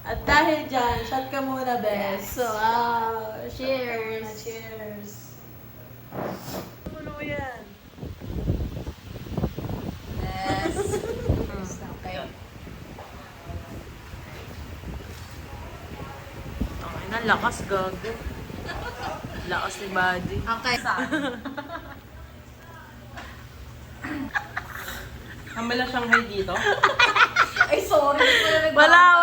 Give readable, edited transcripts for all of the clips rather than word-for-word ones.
At dahil dyan, shot ka muna, Bes. So, cheers! Cheers! Ano mo yan? Yes! Okay. Okay na, lakas gago. Lakas ni Buddy. Okay. Kamala Shanghai dito? Ay, sorry. Wala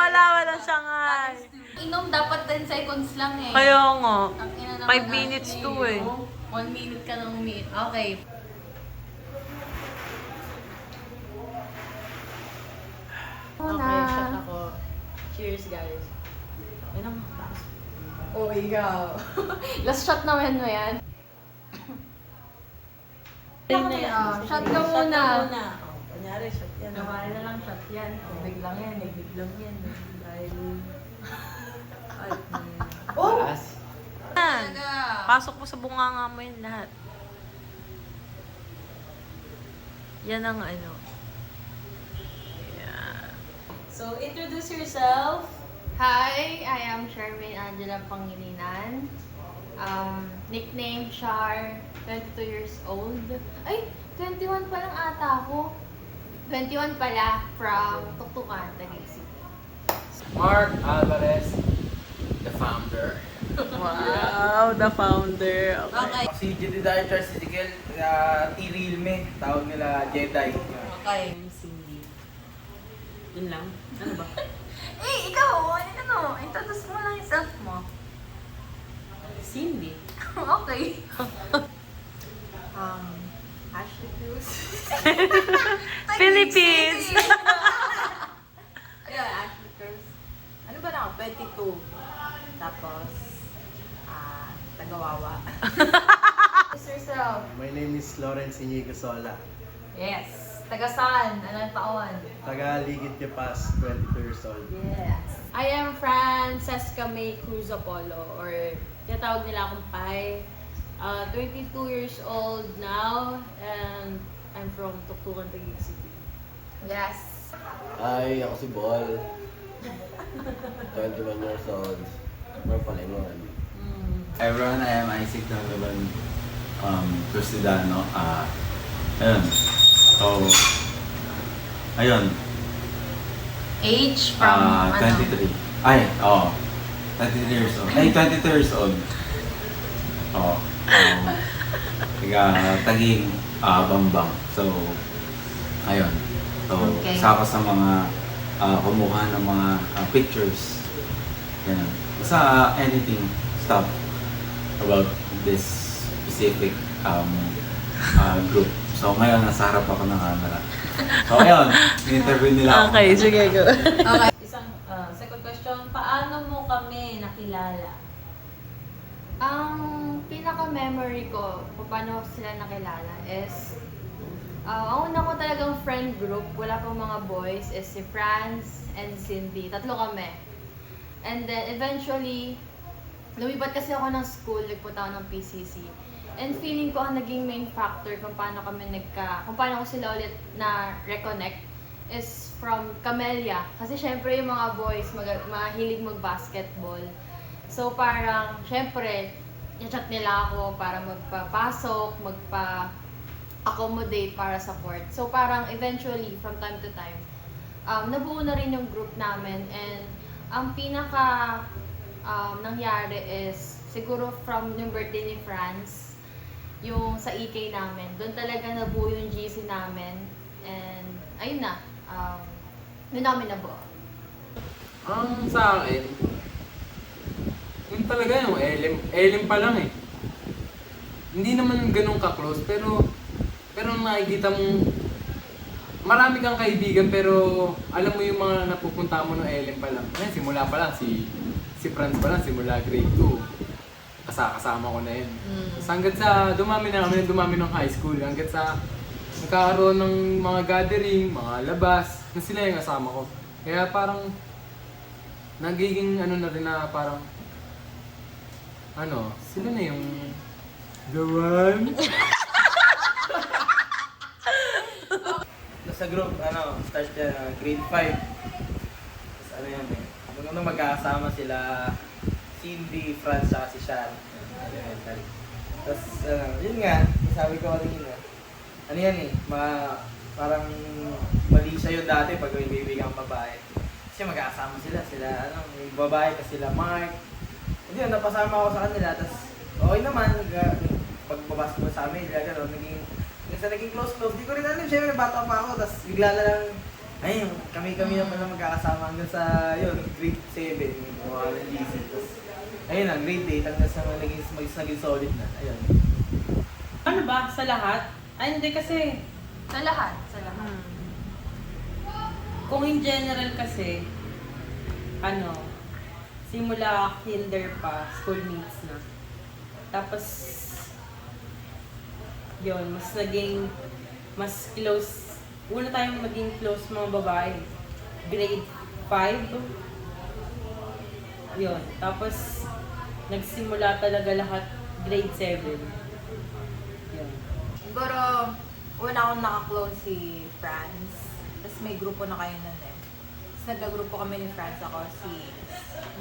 Shanghai. Inom dapat 10 seconds lang eh. Kaya nga. Ang ina naman 5 minutes to eh. 1 minute ka nang umiit. Okay. Okay, shot ako. Cheers, guys. Ay naman, taas. Oh, ikaw. Last shot naman mo yan. Shot ka muna. Oh, kunyari, shot yan. Gawin na lang shot yan. Big lang yan, big lang yan. Dahil... Oh! Taas. Yan. Talaga. Pasok mo sa bunganga mo yun lahat. Yan ang ano. Yeah. So, introduce yourself. Hi, I am Shermaine Angela Pangilinan. Nickname Char, 22 years old. Ay, 21 pa lang ata ako. 21 pala from Tuktukan, Taguig City. Mark Alvarez, the founder. Wow, the founder. Okay. Si Jedi Dyer Charles Ezekiel, T-Realme, tawag nila Jedi. Okay. Cindy. Yun lang? Ano ba? Eh, ikaw, ano? Introduce mo lang yung self mo. Cindy. Okay. Ashley Cruz. Philippines! Ayun, Ashley Cruz. Ano ba na ako? 22. Tapos, tagawawa. Yourself. My name is Lawrence Inigo Sola. Yes. Taga saan? Anong taon? Taga Ligid Kepas, 22 years old. Yes. I am Francesca May Cruz Apollo, or tinatawag nila akong Pai. 22 years old now, and I'm from Tuktukan, Taguig City. Yes. Hi, ako si Bol. 21 years old. From Palingon. Hi everyone, I am Isaac Donovan Crucidano. Ayun. So, ayun. Age from 23. Ay, oo. 23 years old. Ay, 22 years old. Oo. Taging Bambang. So, ayun. So, Okay. isa ako sa mga kumuha ng mga pictures. Ganun. Basta anything, stuff about this specific group. So ngayon, nasa harap ako ng camera. So ayun, in-interview nila ako. Okay, sige, go. Okay. Isang, second question, paano mo kami nakilala? Ang pinaka-memory ko kung paano sila nakilala is ang una ko talagang friend group, wala pang mga boys, is si Franz and Cindy. Tatlo kami. And then eventually, lumipat kasi ako ng school, nagpunta ako ng PCC. And feeling ko ang naging main factor kung paano kung paano ko sila ulit na reconnect is from Camellia. Kasi syempre yung mga boys mahilig mag-basketball. So parang syempre, i-chat nila ako para magpapasok, magpa-accommodate para support. So parang eventually, from time to time, nabuo na rin yung group namin. And ang pinaka nangyari is siguro from yung birthday ni Franz, yung sa EK namin. Doon talaga nabuo yung GC namin. And ayun na, doon namin nabuo. Ang sa akin, yun talaga yung Elim pa lang eh. Hindi naman ganun ka-close, pero nakikita mo, marami kang kaibigan, pero alam mo yung mga napupunta mo ng Elim pa lang. Ayan, simula pa lang, si Franz pa lang, simula grade 2. Kasama ko na yun. So, hanggat sa dumami ng high school, hanggat sa nagkakaroon ng mga gathering, mga labas, na sila yung kasama ko. Kaya parang, nagiging ano na rin na parang, sila na yung the one. Sa group, start grade 5. Tapos ano yan eh. nung magkakasama sila Cindy, Franz, at si Sean. Elementary. Tapos, yun nga, sabi ko kanina, ano yan eh, parang mali siya yun dati pag may bibigyan kang babae. Kasi magkakasama sila, may babae kasi sila Mark. Hindi yun, napasama ako sa kanila, tapos okay naman, pagbabas mo sa amin, gano'n, naging close, di ko rin alam, syempre bata pa ako, tapos bigla na lang, ay, kami na pala magkakasama hanggang sa, yun, grade 7, mga GC, tapos, ayun na, grade 8, hanggang sa naging solid na, ayun. Ano ba? Sa lahat? Ay, hindi kasi. Sa lahat. Kung in general kasi, simula kinder pa, schoolmates na. Tapos, yun, mas close. Una tayong maging close mga babae. Grade 5. Yun. Tapos, nagsimula talaga lahat grade 7. Yun. Siguro, una akong naka-close si Franz. Tapos may grupo na kayo nun eh. Tapos nagka-grupo kami ni Franz, ako,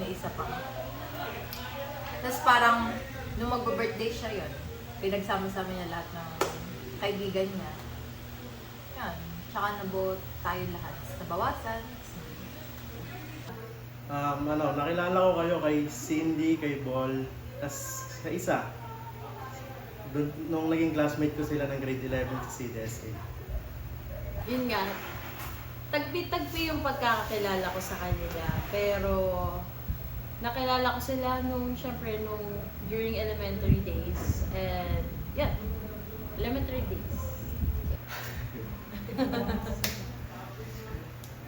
may isa pa. Tapos parang, nung mag-birthday siya yun, pinagsama-sama niya lahat ng kaibigan niya. Yan. Tsaka nabuo tayo lahat. Tapos nabawasan. Nakilala ko kayo kay Cindy, kay Ball, tas sa isa. Nung naging classmate ko sila ng grade 11 sa CDSA. Yun nga, tagpi-tagpi yung pagkakakilala ko sa kanila. Pero, nakilala ko sila syempre, during elementary days. And, yeah, elementary days.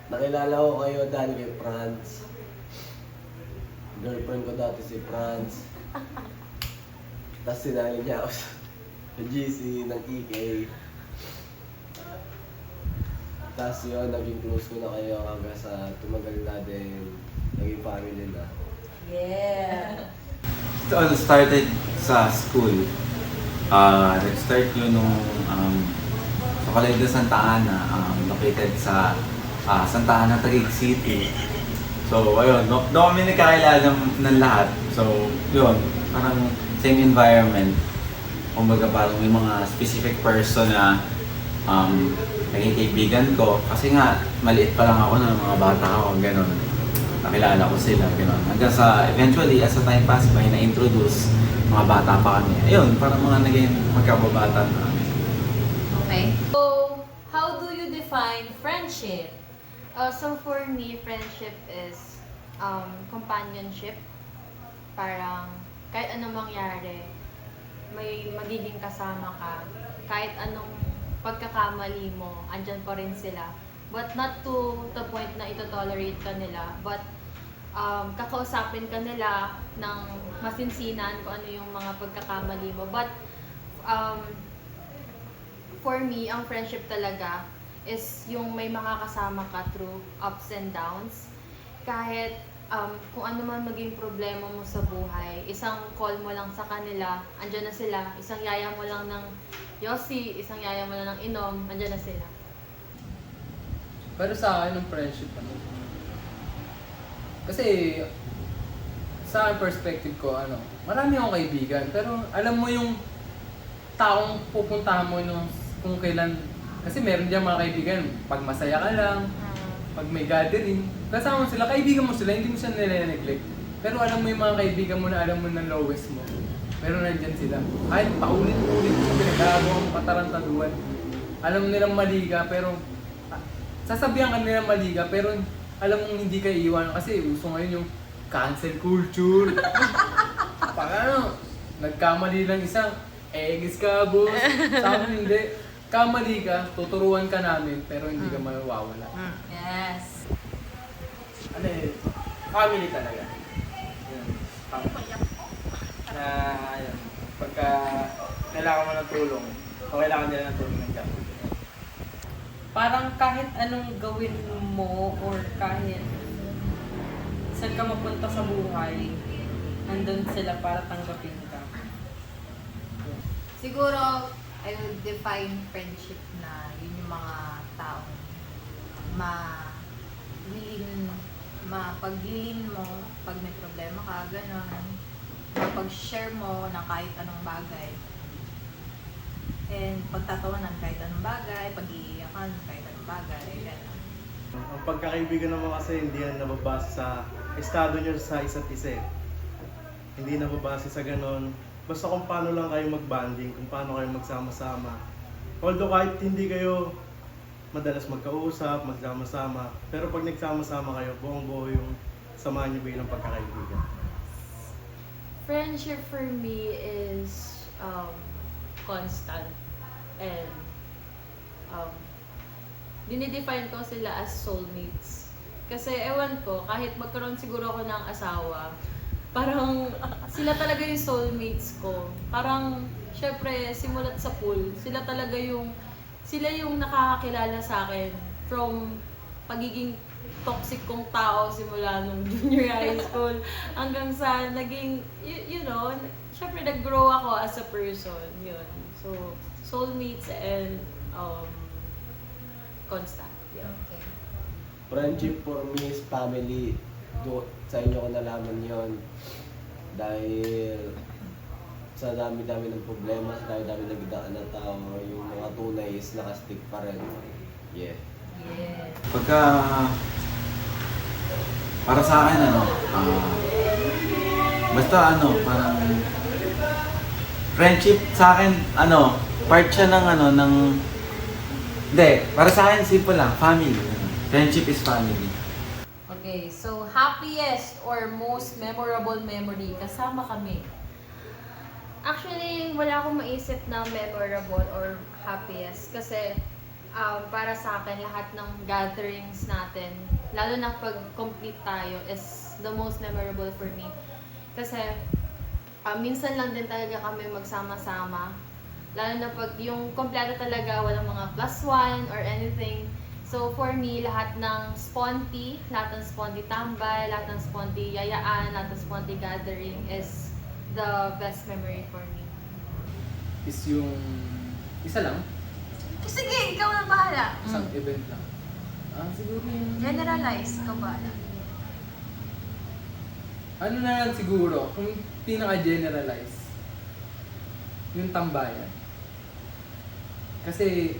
Nakilala ko kayo dahil kay Franz. Girlfriend ko dati si Franz. Tapos sinali niya ako sa GC ng EK. Tapos yun, naging close ko na kayo hanggang sa tumagal na din. Naging family na. Yeah! It all started sa school. Nag-start yun nung sa Colegio Santa Ana, located sa Santa Ana, Taguig City. So, ayun, doon kami nagkakilala ng lahat. So, yun, parang same environment. Kumbaga parang may mga specific person na naging kaibigan ko. Kasi nga, maliit pa lang ako ng mga bata ako, gano'n. Nakilala ko sila, gano'n. Hanggang sa, eventually, as the time passed by, na-introduce, mga bata pa kami. Ayun, parang mga naging magkababata na kami. Okay. So, how do you define friendship? So for me, friendship is companionship. Parang kahit anong mangyari, may magiging kasama ka. Kahit anong pagkakamali mo, andyan pa rin sila. But not to the point na ito-tolerate ka nila. But kakausapin ka nila ng masinsinan kung ano yung mga pagkakamali mo. But for me, ang friendship talaga is yung may makakasama ka through ups and downs. Kahit kung ano man maging problema mo sa buhay, isang call mo lang sa kanila, andyan na sila. Isang yaya mo lang ng yosi, isang yaya mo lang ng inom, andyan na sila. Pero sa akin, ng friendship, kasi sa perspective ko, marami akong kaibigan, pero alam mo yung taong pupuntahan mo kung kailan. Kasi meron diyang mga kaibigan, pag masaya ka lang, pag may gathering, kasama mo sila, kaibigan mo sila, hindi mo sila nire-neglect. Pero alam mo yung mga kaibigan mo na alam mo ng lowest mo, pero nandyan sila. Kahit paulit-ulit mo pinagagawa mo katarantaduan. Alam mo nilang mali ka, pero sasabihan ka nilang mali ka, pero alam mong hindi ka iiwan. Kasi uso ngayon yung cancel culture. Pag nagkamali lang isa, eggs ka, boss. Sa akin hindi. Kamali ka, tuturuan ka namin, pero hindi ka mawawala. Yes! Family talaga. Yun, family. Pagka kailangan mo ng tulong, o kailangan nila ng tulong ng kapwa. Parang kahit anong gawin mo or kahit saan ka mapunta sa buhay, nandun sila para tanggapin ka. Siguro, I would define friendship na yun yung mga taong willing mapaglilin mo pag may problema ka, gano'n. Mapag-share mo ng kahit anong bagay. And pagtatawanan kahit anong bagay, pag-iiyakan kahit anong bagay, gano'n. Ang pagkakaibigan naman kasi hindi yan nababase sa estado nyo sa isa't isa. Hindi nababase sa ganon. Basta kung paano lang kayo mag-bonding, kung paano kayo magsama-sama. Although kahit hindi kayo madalas magkausap, magsama-sama, pero pag nagsama-sama kayo, buong-buo yung samahan nyo bilang pagkakaibigan. Friendship for me is constant and dinidefine ko sila as soulmates. Kasi ewan ko, kahit magkaroon siguro ako ng asawa, parang sila talaga yung soulmates ko. Parang, syempre, simulat sa pool, sila yung nakakakilala sa akin from pagiging toxic kong tao simula nung junior high school hanggang sa naging, you know, syempre nag-grow ako as a person, yun. So, soulmates and constant. Yeah. Okay. Friendship for me is family. Sa inyo ko nalaman yon dahil sa dami-dami ng problema, sa dami-dami nagdaan ng tao, yung mga tunay is nakastick pa rin. Yeah. Yeah. Pagka para sa akin basta parang friendship sa akin part siya ng hindi, para sa akin simple lang, family. Friendship is family. Okay, so happiest or most memorable memory kasama kami. Actually, wala akong maisip na memorable or happiest kasi para sa akin, lahat ng gatherings natin, lalo na pag complete tayo, is the most memorable for me. Kasi minsan lang din talaga kami magsama-sama. Lalo na pag yung kompleto talaga, walang mga +1 or anything. So for me, lahat ng sponty tambay, lahat ng sponty yayaan, lahat ng sponty gathering is the best memory for me. Is yung isa lang, Sige, ikaw na bahala. isang event lang. Siguro yung Generalize, ikaw bahala. ano na lang siguro, kung pinaka-generalize, yung tambayan. Kasi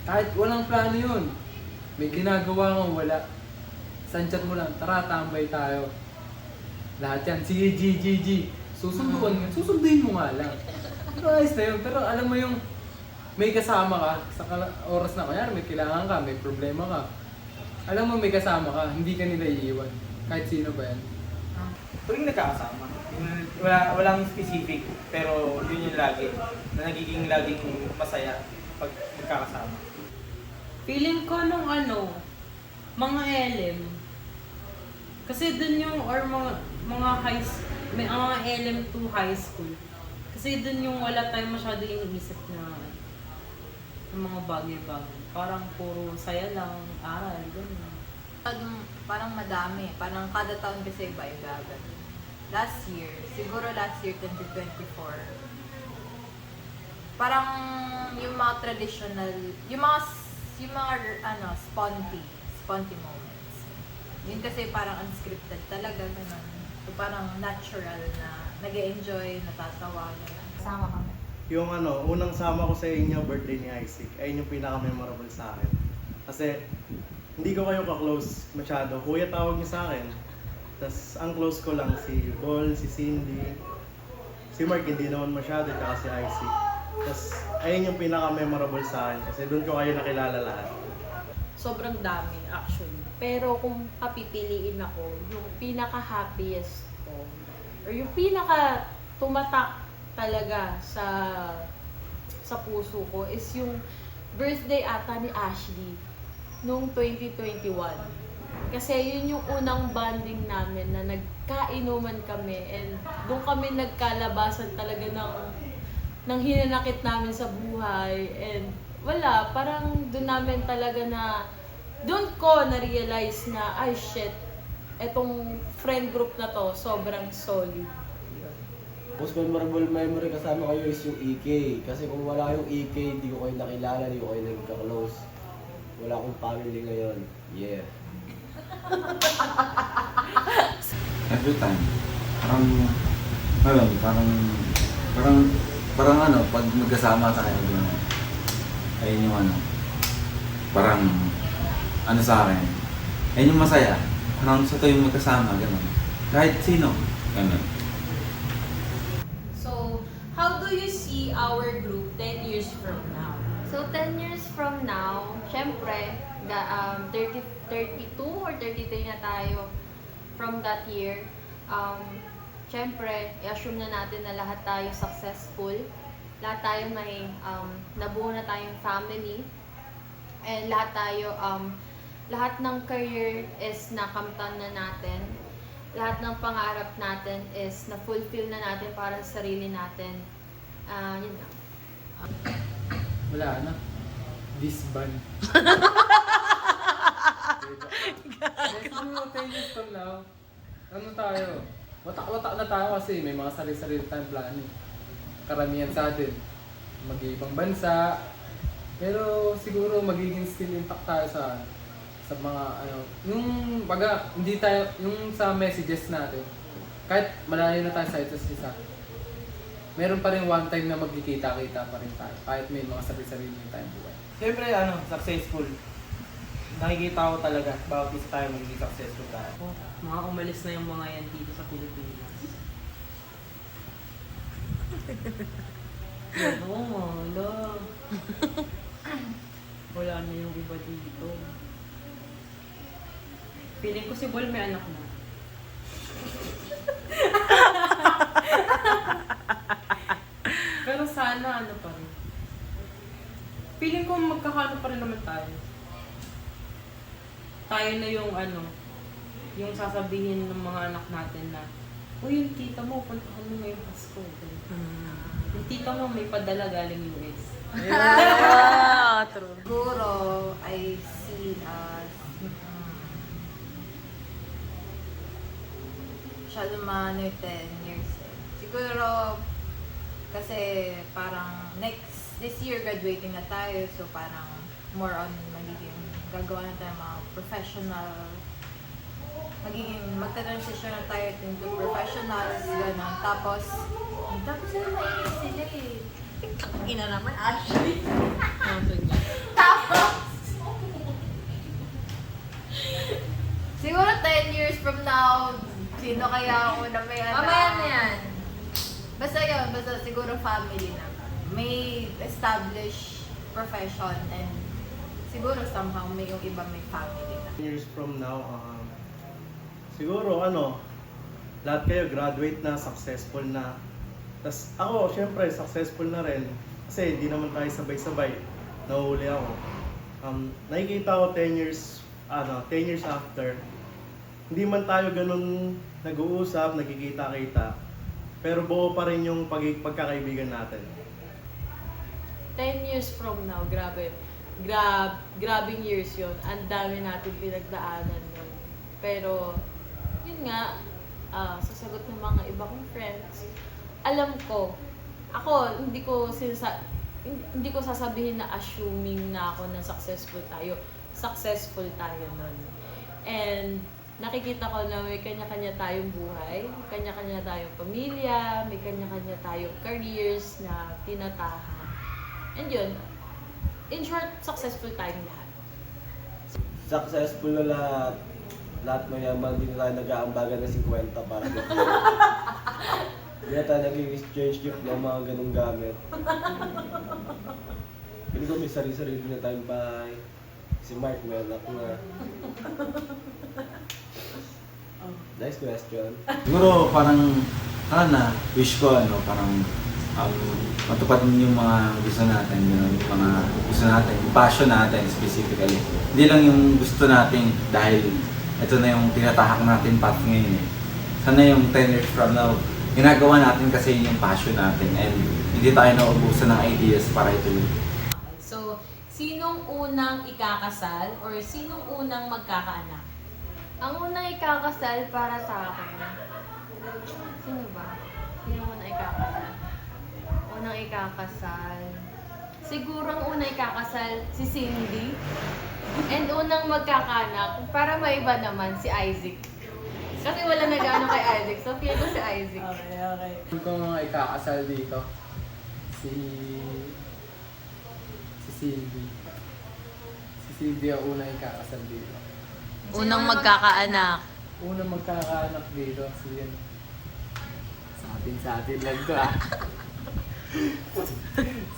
kahit walang plano yun, may ginagawa kang wala. Sanchat mo lang, tara tambay tayo. Lahat yan, sige G. Susunduin mo nga lang. Pero ayos na yun, pero alam mo yung may kasama ka, sa oras na kanyari may kailangan ka, may problema ka. Alam mo may kasama ka, hindi ka nila iiwan. Kahit sino ba yan. Tuwing nagkakasama, walang specific, pero yun yung lagi, na nagiging laging masaya pag magkakasama. Feeling ko nung mga LM. Kasi dun yung, or mga may mga LM to high school. Kasi dun yung wala tayong masyado iniisip na mga bagay-bagay. Parang puro saya lang, aral, gano'n. Parang madami. Parang kada taon kasi iba-iba. Siguro last year, 2024, parang yung mga traditional, yung mga sponty moments. Yun kasi parang unscripted talaga, ganun. So parang natural na nag-e-enjoy, natatawa, ganun. Kasama kami. Yung unang sama ko sa inyo, birthday ni Isaac, ayun yung pinaka-memorable sa akin. Kasi hindi ko kayo ka-close masyado. Kuya tawag niyo sa akin. Tapos ang close ko lang si Bol, si Cindy, si Mark hindi naman masyado, tsaka si Isaac. Tapos ayun yung pinaka-memorable sa akin kasi doon ko kayo nakilala lahat. Sobrang dami actually. Pero kung papipiliin ako, yung pinaka-happiest ko, or yung pinaka-tumatak talaga sa puso ko is yung birthday ata ni Ashley noong 2021. Kasi yun yung unang bonding namin na nagkainuman kami and doon kami nagkalabasan talaga ng hinanakit namin sa buhay and wala, parang doon namin talaga doon ko na-realize na ay shit, etong friend group na to sobrang solid. Most memorable memory kasama kayo is yung EK. Kasi kung wala yung EK, hindi ko kayo nakilala, hindi ko kayo nagka-close. Wala akong family ngayon. Yeah. Every time. Parang, ayun, parang ano, pag magkasama tayo, gano'n. Ayun yung ano, parang, ano sa akin, ayun yung masaya. Parang sa tuwing magkasama, gano'n. Kahit sino, gano'n. So, how do you see our group 10 years from now? So, 10 years from now, syempre, 32 or 33 na tayo from that year. Syempre, i-assume na natin na lahat tayo successful. Lahat tayo may nabuo na tayong family. And lahat ng career is nakamtan na natin. Lahat ng pangarap natin is na-fulfill na natin para sa sarili natin. Yun lang. Wala na. Disband. Siguro 10 years from now, ano tayo? Watak-watak na tayo kasi may mga sarili-sarili tayong plano. Karamihan sa atin, mag-iibang bansa. Pero siguro magiging still impact tayo sa mga ano, yung baga, hindi tayo, yung sa messages natin, kahit malayo na tayo sa isa't isa, meron pa rin one time na magkikita-kita pa rin tayo, kahit may mga sarili-sarili tayong buhay. Siyempre, successful. Nakikita ko talaga, bawat isa tayo magiging successful tayo. Mga umalis na yung mga yan dito sa Pilipinas. Oo, wala. Wala na yung iba dito. Feeling ko si Bol may anak na. Pero sana ano pa rin. Feeling ko magkakano pa rin naman tayo. Tayo na yung yung sasabihin ng mga anak natin na, uy, yung tita mo, puntahan mo ngayong Pasko. Yung tita mo may padala galing US. True. Siguro, I see us masyado mga 10 years. Siguro, kasi parang this year graduating na tayo, so parang more on gagawa na tayo mga professional, magta-transition na tayo into professionals, gano'n. Tapos sila mainis sila eh. Ina naman, actually. Tapos, siguro 10 years from now, sino kaya ako na may anak? Mamaya na yan. Basta yun, siguro family na. May established profession and siguro somehow yung iba may family na. 10 years from now, siguro lahat kayo graduate na, successful na. Tapos ako, syempre, successful na rin. Kasi hindi naman tayo sabay-sabay. Nahuli ako. Nakikita ko 10 years after, hindi man tayo ganun nag-uusap, nagkikita-kita. Pero buo pa rin yung pagkakaibigan natin. 10 years from now, grabing years yun. Ang dami natin pinagdaanan yun. Pero, yun nga, sasagot ng mga iba kong friends, alam ko, ako, hindi ko sasabihin na assuming na ako na successful tayo. Successful tayo nun. And, nakikita ko na may kanya-kanya tayong buhay, kanya-kanya tayong pamilya, may kanya-kanya tayong careers na tinatahan. And yun, in short, successful tayong lahat. Successful na lahat. Lahat mayaman, hindi na tayo nag-aambagan ng 50 para hindi na tayo nag-exchange gift ng mga ganung gamit. Hindi ko may sarili-sarili na tayong bahay. Si Mark may anak na. Nice question. Siguro parang, wish ko, parang matupad yung mga gusto natin, yung mga gusto natin, yung passion natin specifically. Hindi lang yung gusto natin dahil ito na yung tinatahak natin path ngayon eh. Sana yung 10 years from now, ginagawa natin kasi yung passion natin and hindi tayo naubusan ng ideas para ito. So, sinong unang ikakasal or sinong unang magkakaanak? Ang unang ikakasal para sa akin. Sino ba? Sino unang ikakasal? Unang ikakasal. Siguro ang unang ikakasal si Cindy. And unang magkakaanak, para maiba naman, si Isaac. Kasi wala na gaano kay Isaac. So, feel ko si Isaac. Okay. Kung ko mga ikakasal dito, si Cindy. Si Cindy ang unang ikakasal dito. Unang magkakaanak. Unang magkakaanak dito, si yan. Sa atin lang to ah.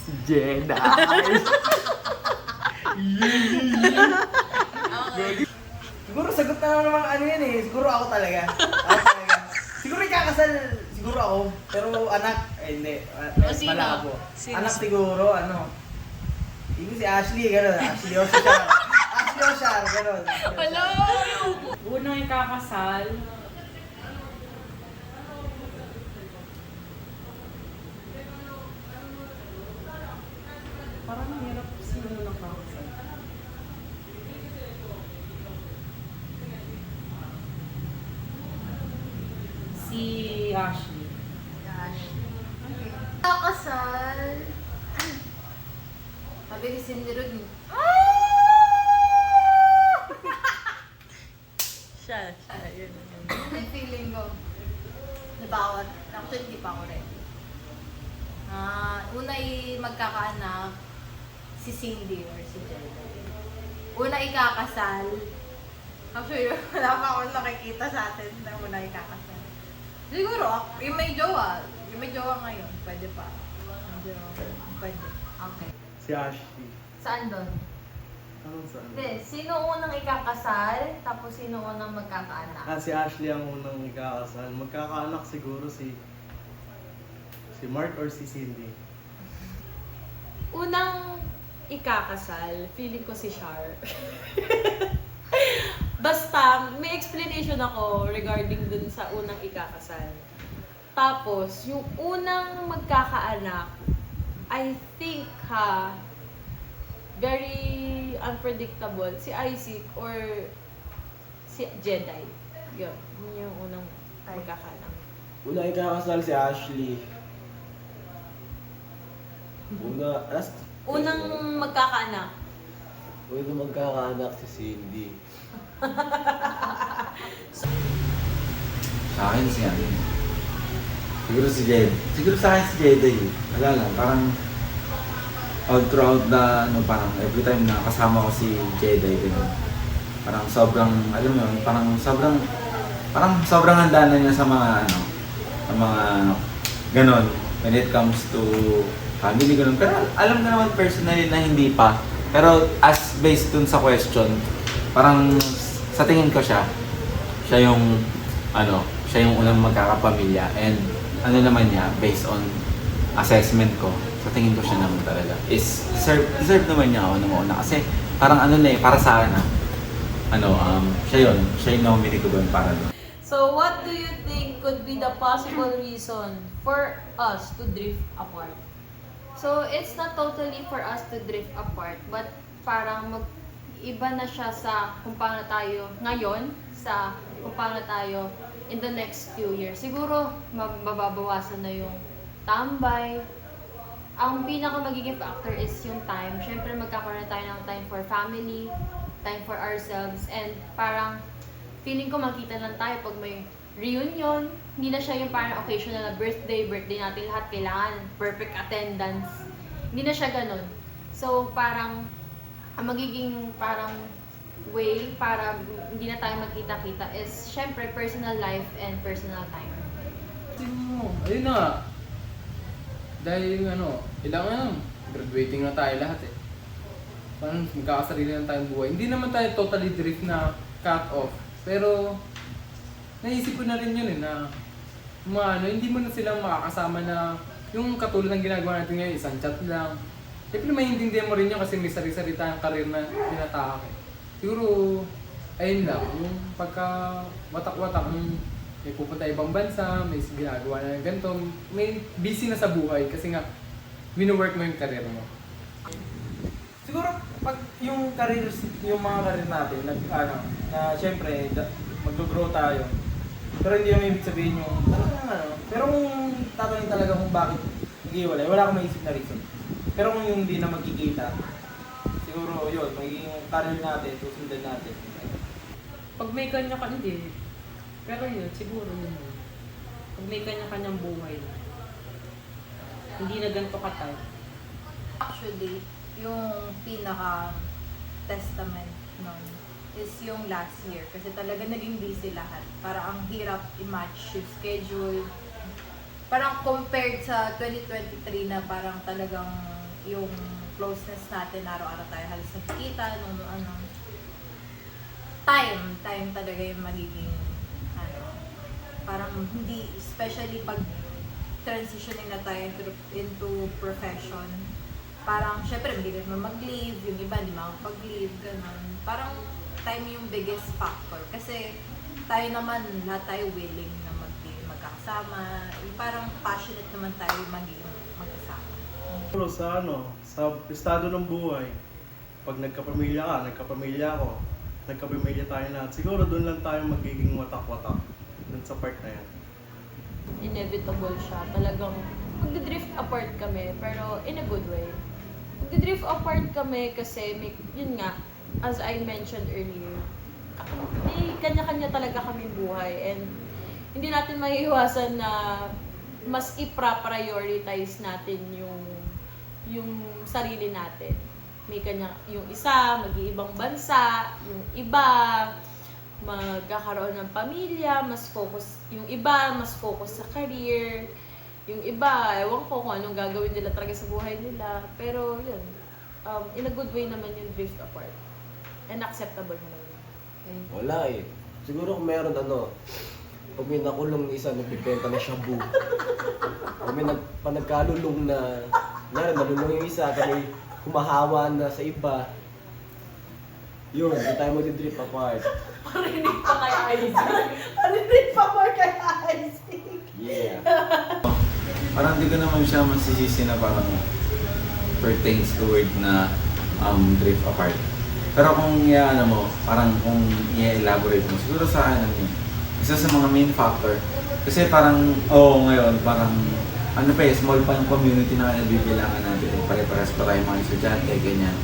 Si Jenna. Siguro sagot na naman ng ano yan eh. Siguro ako talaga. Siguro ikakasal, siguro ako. Pero anak, hindi. sino? Malabo. Sino? Anak siguro, ano. Hindi si Ashley, gano'n. Ashley Oshar. Ashley Oshar, gano'n. Hello! Unang ikakasal, parang hirap sino nakakasal. Si Ashley. Kakasal. Sabi ni Cindy Rod, Siya, yun. may feeling ko. Nabawat. Actually, hindi pa ako ready. Una'y magkakaanak, si Cindy or si Jenna. Una ikakasal. Actually, wala pa akong nakikita sa atin na una ikakasal. Siguro, yung may jowa. Yung may jowa ngayon, pwede pa. Medyo, pwede. Okay. Si Ashley. Saan doon? Anong saan? Hindi, sino unang ikakasal, tapos sino unang magkakaanak? Si Ashley ang unang ikakasal. Magkakaanak siguro si Mark or si Cindy. Unang ikakasal, feeling ko si Char. Basta, may explanation ako regarding dun sa unang ikakasal. Tapos, yung unang magkakaanak, I think very unpredictable, si Isaac or si Jedi. Yun yung unang magkakaanak. Una ikakasal si Ashley. Unang magkakaanak. Una magkakaanak si Cindy. Sa akin si ano. Siguro si Jed. Siguro sa akin si Jedi. Wala lang, parang all throughout na, ano, parang every time na kasama ko si Jedi, ganun. Parang sobrang, alam mo yun, parang sobrang handa na niya sa mga, ano, sa mga, ganun, when it comes to family, ganun. Pero alam ko naman personally na hindi pa. Pero as based dun sa question, parang sa tingin ko siya yung, ano, siya yung unang magkakapamilya. And ano naman niya, based on assessment ko, sa tingin ko siya naman talaga is deserve naman niya ako na mauna kasi parang ano na eh, para sa akin siya yung nominee ko doon para doon. So, what do you think could be the possible reason for us to drift apart? So, it's not totally for us to drift apart, but parang iba na siya sa kung paano tayo ngayon, sa kung paano tayo in the next few years. Siguro, mababawasan na yung tambay. Ang pinaka magiging factor is yung time. Siyempre, magkakaroon na tayo ng time for family, time for ourselves, and parang feeling ko makita lang tayo pag may reunion. Hindi na siya yung parang occasional na birthday natin lahat kailangan perfect attendance. Hindi na siya ganun. So, parang ang magiging parang way para hindi na tayo magkita-kita is syempre personal life and personal time. Ayun na. Dahil graduating na tayo lahat eh. Parang magkakasarili na tayong buhay. Hindi naman tayo totally drift na cut off. Pero, naisip ko na rin yun eh, na hindi mo na silang makakasama na yung katulad ng ginagawa natin ngayon, isang chat lang. Siyempre maintindihan mo rin yun kasi may sarili-sarili tayong karir na tinatahak eh. Siguro, ayun lang, yung pagka watak-watak, may pupunta ibang bansa, may ginagawa na ganito, may busy na sa buhay kasi nga, mino-work mo yung karir mo. Siguro, pag yung mga karir natin, na syempre, mag-grow tayo. Pero hindi yung ibig sabihin yung, pero kung tatanungin talaga kung bakit nag-iwalay, wala akong maisip na reason. Pero kung yung hindi na magkikita, siguro yun, magiging career natin, susundan natin. Pag may kanya ka, hindi. Pero yun, siguro yun. Pag may kanya-kanyang buhay na. Hindi na ganito ka-type. Actually, yung pinaka-testament nun is yung last year. Kasi talaga naging busy lahat. Para ang hirap i-match yung schedule. Parang compared sa 2023 na parang talagang yung closeness natin, araw-araw tayo halos nagkikita, time talaga yung magiging, parang hindi, especially pag transitioning na tayo into profession, parang syempre hindi rin mag-leave, yung iba hindi makapag-leave, ganun. Parang time yung biggest factor. Kasi tayo naman, lahat tayo willing na magkakasama. Yung parang passionate naman tayo magiging magkasama. Pero sa estado ng buhay, pag nagkapamilya ka, nagkapamilya ako, nagkapamilya tayo lahat, siguro doon lang tayo magiging watak-watak dun sa part na yan. Inevitable siya. Talagang magdi-drift apart kami, pero in a good way. Magdi-drift apart kami kasi yun nga, as I mentioned earlier, may kanya-kanya talaga kami buhay and hindi natin maiiwasan na mas i-prioritize natin yung sarili natin. May yung isa mag-iibang bansa, yung iba magkakaroon ng pamilya, yung iba mas focus sa career, yung iba, ewan ko kung anong gagawin nila talaga sa buhay nila. Pero yun, in a good way naman yung drift apart. And acceptable naman yun. Okay? Wala eh. Siguro kung meron pag may nakulong isa, nagbibenta na shabu. Pag may nagkalulong na, nalulong yung isa, kami humahawa na sa iba. Yun, hindi tayo mag-drip apart. Parinig pa kay Isaac. Palitin pa more kay Isaac. Yeah. Parang di ko naman siya masisisi na parang pertains to word na drift apart. Pero kung mo, parang kung i-elaborate mo, siguro sa yun, isa sa mga main factor. Kasi parang, ngayon, parang, small pa yung community na nabibilangan natin. Pare-pares pa tayo mga estudyante, ganyan.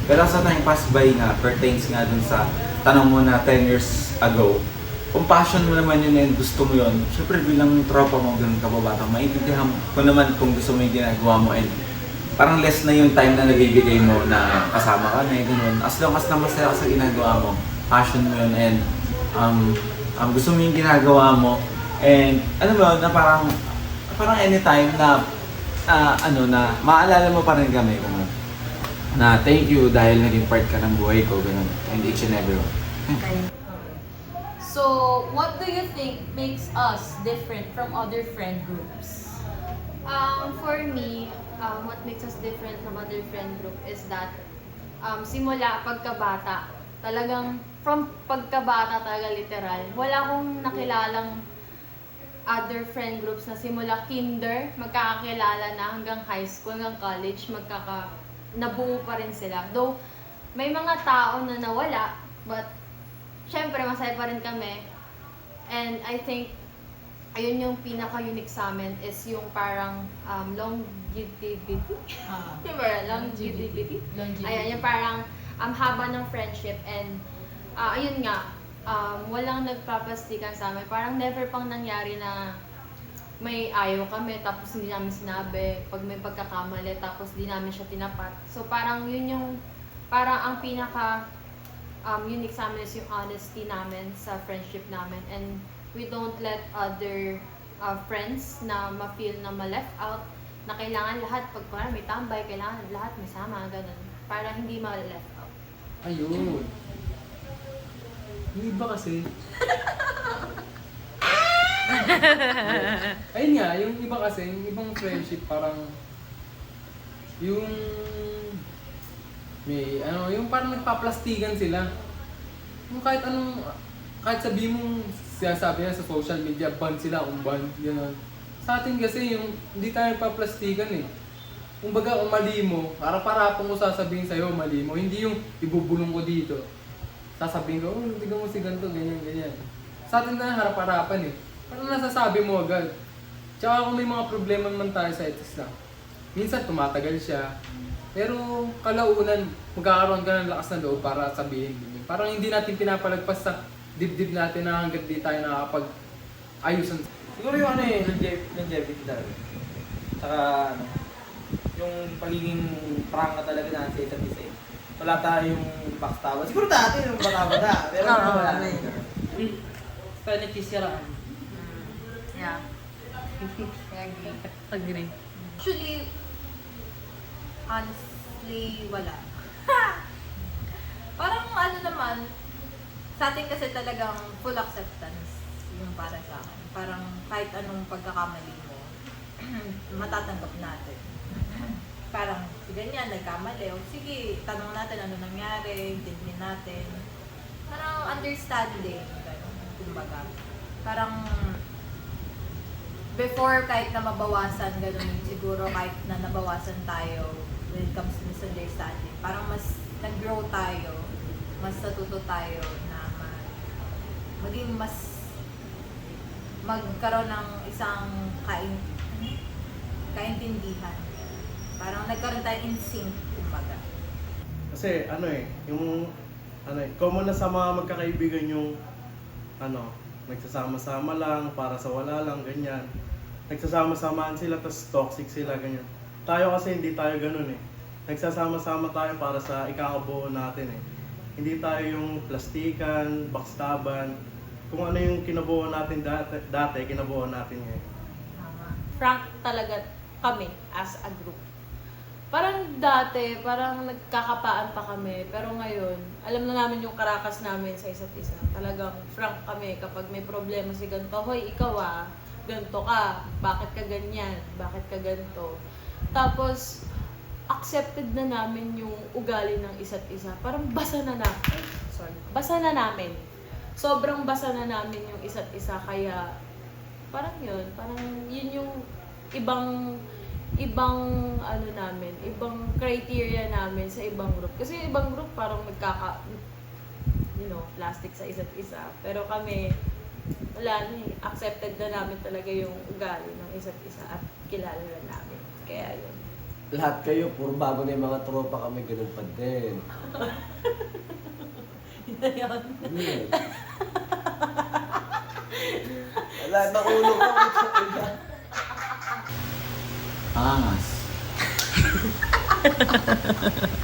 Pero sa time pass by nga, pertains nga dun sa tanong mo na 10 years ago, kung passion mo naman yun and gusto mo yun, syempre bilang tropa mo, ganun ka ba batang, maintindihan ko naman kung gusto mo yung ginagawa mo and parang less na yung time na nabibigay mo na kasama ka na ganun. As long as na masaya ka sa ginagawa mo, passion mo yun and gusto mo yung ginagawa mo and na parang anytime na na maalala mo pa rin kami na thank you dahil naging part ka ng buhay ko ganun and each and every one. So, what do you think makes us different from other friend groups? For me, what makes us different from other friend group is that simula pagkabata, talagang from pagkabata talaga literal, wala akong nakilalang other friend groups na simula kinder, magkakakilala na hanggang high school, hanggang college, nabuo pa rin sila. Though, may mga tao na nawala, but syempre masaya pa rin kami. And I think, ayun yung pinaka-unique sa amin is yung parang longevity. Diba? Longevity. Ayan, yung parang haba ng friendship and ayun nga, walang nagpapastikan sa amin. Parang never pang nangyari na may ayaw kami tapos hindi namin sinabi. Pag may pagkakamali tapos di namin siya tinapat. So parang yun yung, parang ang pinaka unique sa amin is yung honesty namin sa friendship namin. And we don't let other friends na ma-feel na ma-left out, na kailangan lahat, pag may tambay, kailangan lahat may sama, ganun. Para hindi ma-left out. Ayun. Yung iba kasi. Ayun nga, yung iba kasi, yung ibang friendship parang yung yung parang nagpaplastikan sila. Yung kahit sabihin mong sinasabi na sa social media, band sila, band, gano'n. Sa atin kasi yung hindi tayo nagpaplastikan eh. Kumbaga, kung mali mo, harap-harapan ko sasabihin sa'yo, mali mo. Hindi yung ibubulong ko dito. Sasabihin ko, tignan mo si ganito, ganyan, ganyan. Sa atin na harap-harapan eh. Parang nasasabi mo agad. Tsaka kung may mga problema naman tayo sa etis lang, minsan tumatagal siya. Pero kalaunan, magkakaroon ka ng lakas ng loob para sabihin. Parang hindi natin pinapalagpas sa dibdib natin na hanggang di tayo nakakapag-ayusan. Siguro yung ano eh, longevity talaga. Tsaka ano, yung pagiging prangka talaga natin sa isa't isa eh. Wala tayong backstabber. Siguro dati yung bata-bata, pero wala na. Kaya nagsisiraan. Yeah. I agree. Agree. Actually, honestly, wala. Parang ano naman, sa atin kasi talagang full acceptance yung para sa akin. Parang kahit anong pagkakamali mo, matatanggap natin. Parang, si ganyan, nagkamali. O sige, tanong natin ano nangyari, intindihin natin. Parang understanding, gano'n, kumbaga. Parang, before kahit na mabawasan, gano'n, siguro kahit na nabawasan tayo when it comes to misunderstanding, parang mas nag-grow tayo, mas natuto tayo na maging mas magkaroon ng isang kaintindihan. Parang nagkaroon tayo in sync, kumbaga. Kasi ano eh, yung common na sa mga magkakaibigan yung nagsasama-sama lang para sa wala lang, ganyan. Nagsasama-samaan sila tapos toxic sila, ganyan. Tayo kasi hindi tayo ganun eh. Nagsasama-sama tayo para sa ikakabuo natin eh. Hindi tayo yung plastikan, backstaban. Kung ano yung kinabuo natin dati kinabuo natin ngayon. Tama. Frank talaga kami as a group. Parang dati, parang nagkakapaan pa kami. Pero ngayon, alam na namin yung karakas namin sa isa't isa. Talagang frank kami kapag may problema si ganito. Hoy, ikaw ganito ka. Bakit ka ganyan? Bakit ka ganito? Tapos, accepted na namin yung ugali ng isa't isa. Parang basa na namin. Basa na namin. Sobrang basa na namin yung isa't isa. Kaya, parang yun. Parang yun yung ibang ano namin, ibang criteria namin sa ibang group. Kasi yung ibang group parang plastic sa isa't isa. Pero kami, wala na eh. Accepted na namin talaga yung ugali ng isa't isa at kilala na namin. Kaya yun. Lahat kayo, puro bago na yung mga tropa kami, ganun pa din. Yun. Ano yun? Wala, nakulong ko. Angas.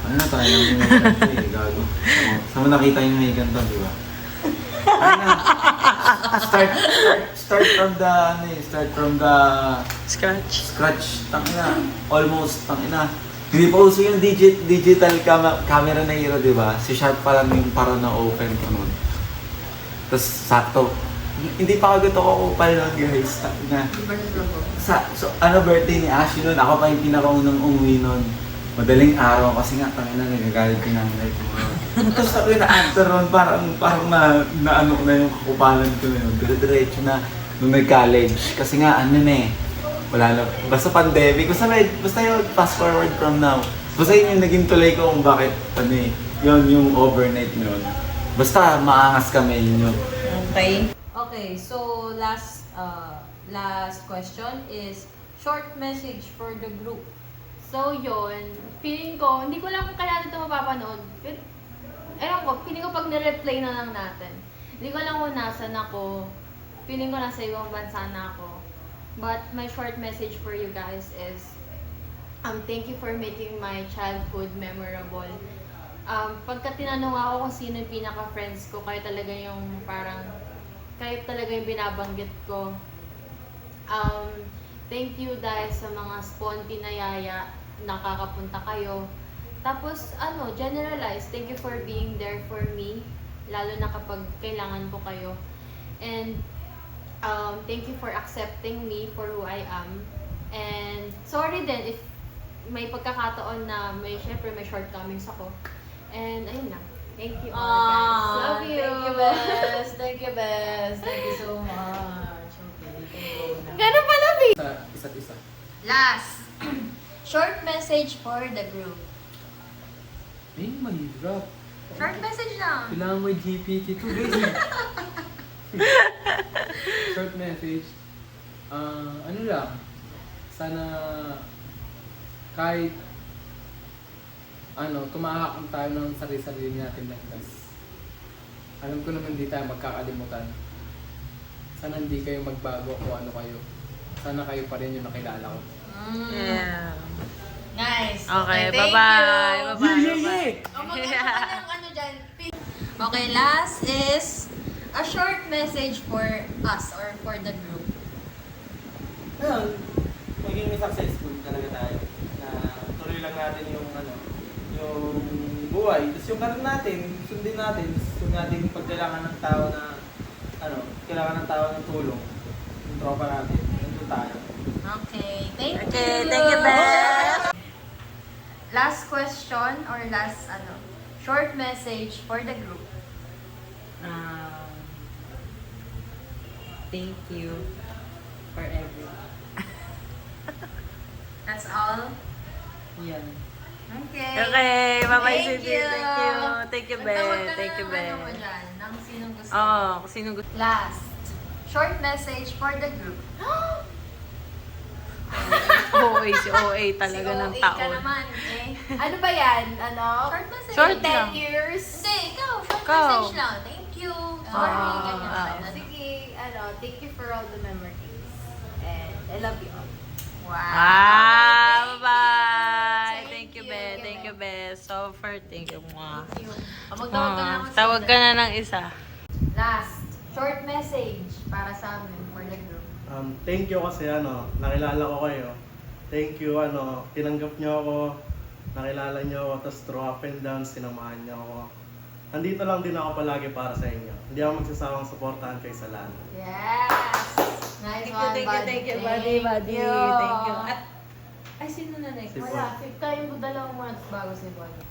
Ano na tayo ng mga gago. Saan mo nakita yung may ganito, di ba? Ano na? Start from the scratch. Tangina. Almost, tangina. Hindi pa uso yung digital camera na hero, di ba? Si Sharp pa lang yung para na-open ko nun. Tapos sakto. Hindi pa agad ako kupal nun, guys. Tangina. Birthday ni Ashley nun, ako pa yung pinakaunang umuwi nun. Madaling araw kasi nga tangina nagagalit ko ng life mo. Tapos ako yung na-actor nun, parang na ano na yung kakupalan ko na yun. Diretso na nung nag-college. Kasi nga wala na. Basta pandemic. Basta yung fast forward from now. Basta yun yung naging tulay ko kung bakit yun yung overnight yun. Basta maangas kami yun. Okay, so last question is short message for the group. So yun, feeling ko, hindi ko lang kung kaya ito mapapanood. Pero, feeling ko pag nireply na lang natin. Hindi ko lang kung nasan ako. Feeling ko nasa ibang bansa na ako. But my short message for you guys is, thank you for making my childhood memorable. Pagka tinanong ako kung sino yung pinaka-friends ko, kayo talaga yung binabanggit ko. Thank you dahil sa mga sponty na yaya, nakakapunta kayo. Tapos, generalize, thank you for being there for me, lalo na kapag kailangan ko kayo. And, thank you for accepting me for who I am. And, sorry din if may pagkakataon na syempre may shortcomings ako. And, ayun lang. Thank you all, guys. Love you. Thank you, Bes. Thank you, Bes. Thank you so much. Okay, Ganun pala, Sa isa't isa. last, short message for the group. Mahirap. Short message lang. Kailangan mo yung GPT-2, guys. Short message. Ano lang. Sana kahit tumahak tayo ng sarili-sarili natin lang. Alam ko naman di tayo magkakalimutan. Sana hindi kayo magbago kung ano kayo. Sana kayo pa rin yung nakilala ko. Yeah. Nice. Okay, thank bye-bye. you. Bye-bye. Ano dyan? Okay, last is a short message for us or for the group. Ayun, maging successful talaga tayo. Na tuloy lang natin yung yung buhay. Tapos yung karoon natin, sundin natin. Gusto natin pag kailangan ng tao na, kailangan ng tao ng tulong. Yung tropa natin. Nandun tayo. Okay, thank you. Okay, thank you, Beth. Last question or last short message for the group. Thank you for everything. That's all. Yan. Okay. Okay, bye-bye, Thank Cindy. you. Thank you. Thank you, Magtawag ka Beth. na Thank you, ng Beth. ano mo dyan, ng sinong gusto. Oo, kung sino gusto. Last, short message for the group. OA, si OA talaga ng Si OA ka taon. naman, eh. Ano ba yan? Ano? Short message. Short 10 lang. years? Hindi, ikaw. Short Ikaw. message lang. Thank you. Sorry, ganyan. Sige, thank you for all the memories. And I love you all. Wow, bye-bye. Thank you, Beth. Thank you, Beth. So far, thank you, mga. Thank you. Magtawag ka na ako sa Tawag ka na ng isa. Last, short message para sa amin for the group. Thank you kasi nakilala ko kayo. Thank you, tinanggap niyo ako, nakilala niyo ako, tapos through up and down, sinamahan niyo ako. Nandito lang din ako palagi para sa inyo. Hindi ako magsasawang suportahan kayo sa lahat. Yes! Nice one, buddy. Thank you. Thank you. At, ay, sino na next? Si Wala, tayo mo dalawang months bago si Bonnie.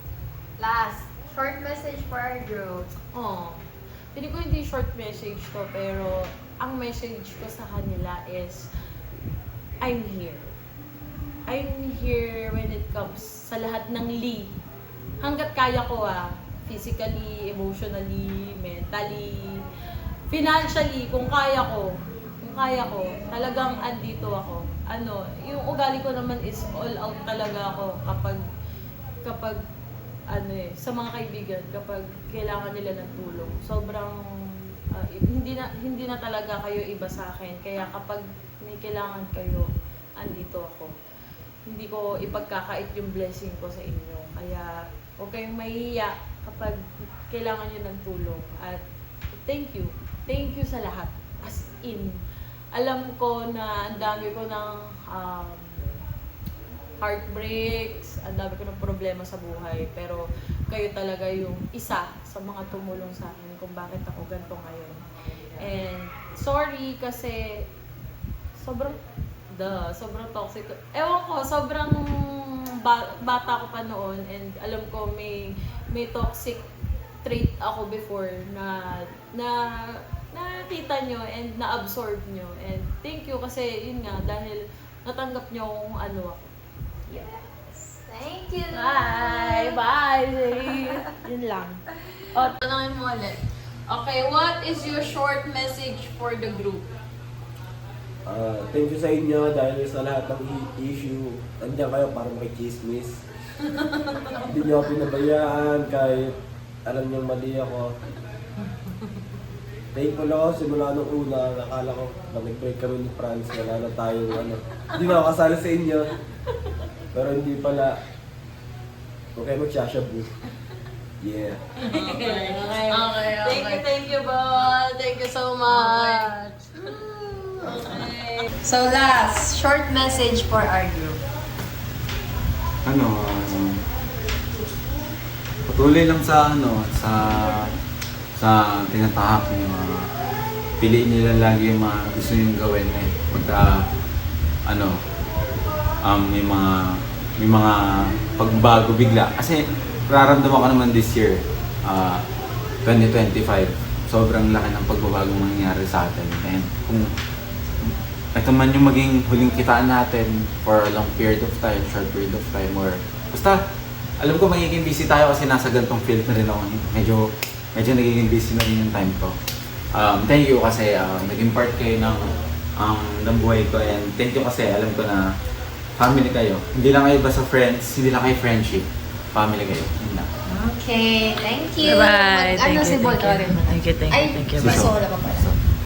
Last, short message for our group. Oh, hindi ko hindi short message to, pero ang message ko sa kanila is, I'm here. I'm here when it comes sa lahat ng Lee. Hanggat kaya ko physically, emotionally, mentally, financially, kung kaya ko, talagang andito ako. Yung ugali ko naman is all out talaga ako kapag sa mga kaibigan, kapag kailangan nila ng tulong. Sobrang hindi na talaga kayo iba sa akin. Kaya kapag may kailangan kayo, andito ako. Hindi ko ipagkakait yung blessing ko sa inyo. Kaya huwag kayong mahihiya kapag kailangan nyo ng tulong. At thank you. Thank you sa lahat. As in, alam ko na ang dami ko ng heartbreaks, ang dami ko ng problema sa buhay. Pero kayo talaga yung isa sa mga tumulong sa akin kung bakit ako ganito ngayon. And sorry kasi sobrang toxic. Ewan ko, sobrang bata ko pa noon and alam ko may toxic trait ako before na nakita nyo and na-absorb nyo. And thank you kasi yun nga, dahil natanggap nyo kung ano ako. Yes. Thank you. Bye! Bye! Yun lang. Tanungin mo ulit. Okay, what is your short message for the group? Thank you sa inyo dahil sa lahat ng issue. Nandiyan kayo parang may chismis. Hindi niyo ako pinabayaan kahit alam niyo mali ako. Thankful ako simula nung una. Nakala ko na nag-break kami ni Franz. Wala na tayong hindi na ako kasali sa inyo. Pero hindi pala. Huwag kayo magsashabu. Yeah. Okay. Thank you, Bol. Thank you so much. Okay. So last, short message for our group. Patuloy lang sa tinatahak niyo. Piliin nila lagi yung mga gusto niyong gawin pagka may mga pagbago bigla. Kasi nararamdaman ko naman this year, 2025, sobrang laki ng pagbabagong mangyayari sa atin. And kung ito man yung maging huling kitaan natin for a long period of time, short period of time, or basta, alam ko magiging busy tayo kasi nasa gantong field na rin ako. Medyo nagiging busy na rin yung time ko. Thank you kasi naging part kayo ng buhay ko, and thank you kasi alam ko na family kayo. Hindi lang kayo basta friends, hindi lang kayo friendship. Family kayo. Yun lang. Okay, thank you. Bye-bye. Ano Thank si you, Bol? thank you. you, thank you, Ay, thank you. Siso. Sola pa pala.